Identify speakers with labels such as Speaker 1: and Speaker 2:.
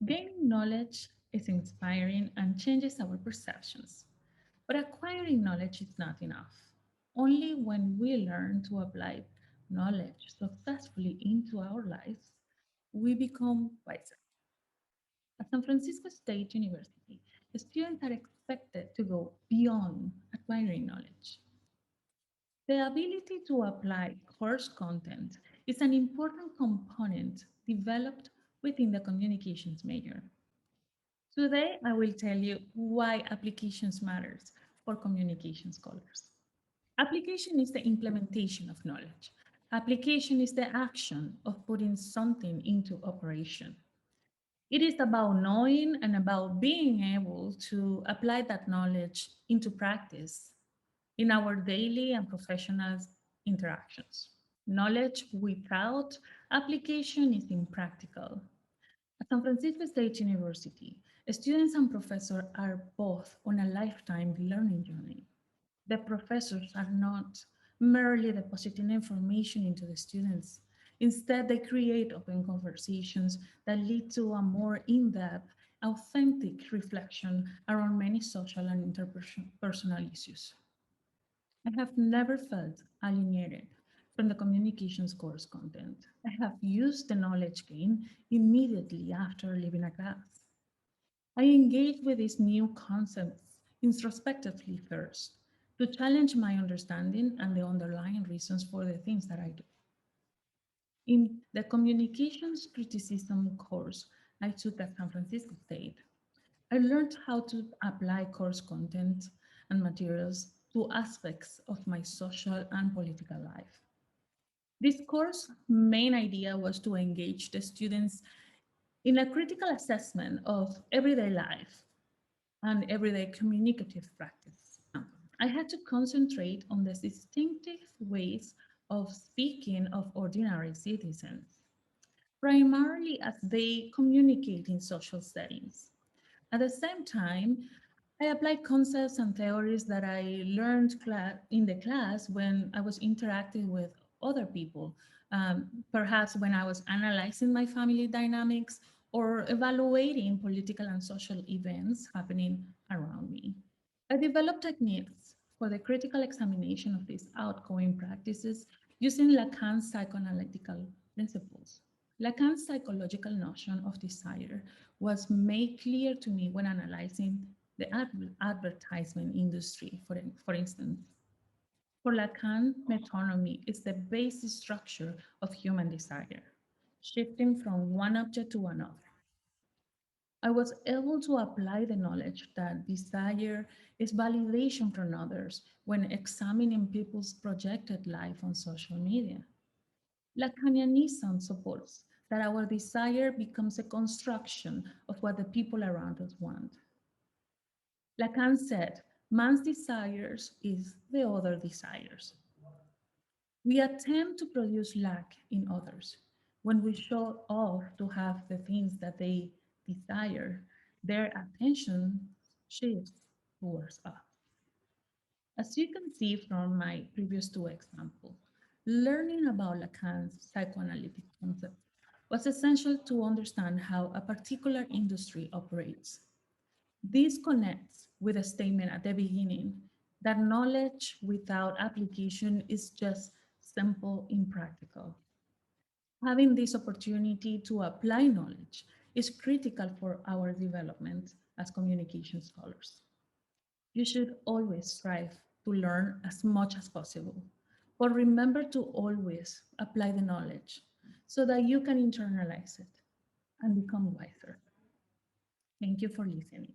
Speaker 1: Gaining knowledge is inspiring and changes our perceptions. But acquiring knowledge is not enough. Only when we learn to apply knowledge successfully into our lives, we become wiser. At San Francisco State University, students are expected to go beyond acquiring knowledge. The ability to apply course content is an important component developed within the communications major. Today, I will tell you why applications matters for communication scholars. Application is the implementation of knowledge. Application is the action of putting something into operation. It is about knowing and about being able to apply that knowledge into practice in our daily and professional interactions. Knowledge without application is impractical. At San Francisco State University, students and professors are both on a lifetime learning journey. The professors are not merely depositing information into the students. Instead, they create open conversations that lead to a more in depth, authentic reflection around many social and interpersonal issues. I have never felt alienated from the communications course content. I have used the knowledge gained immediately after leaving a class. I engage with these new concepts introspectively first to challenge my understanding and the underlying reasons for the things that I do. In the communications criticism course I took at San Francisco State, I learned how to apply course content and materials to aspects of my social and political life. This course main idea was to engage the students in a critical assessment of everyday life and everyday communicative practice. I had to concentrate on the distinctive ways of speaking of ordinary citizens, primarily as they communicate in social settings. At the same time, I applied concepts and theories that I learned in the class when I was interacting with other people, perhaps when I was analyzing my family dynamics or evaluating political and social events happening around me. I developed techniques for the critical examination of these outgoing practices using Lacan's psychoanalytical principles. Lacan's psychological notion of desire was made clear to me when analyzing the advertisement industry, for instance. For Lacan, metonymy is the basic structure of human desire, shifting from one object to another. I was able to apply the knowledge that desire is validation from others when examining people's projected life on social media. Lacanianism supports that our desire becomes a construction of what the people around us want. Lacan said, man's desires is the other desires. We attempt to produce lack in others. When we show off to have the things that they desire, their attention shifts towards us. As you can see from my previous two examples, learning about Lacan's psychoanalytic concept was essential to understand how a particular industry operates. This connects with a statement at the beginning that knowledge without application is just simple impractical. Having this opportunity to apply knowledge is critical for our development as communication scholars. You should always strive to learn as much as possible, but remember to always apply the knowledge so that you can internalize it and become wiser. Thank you for listening.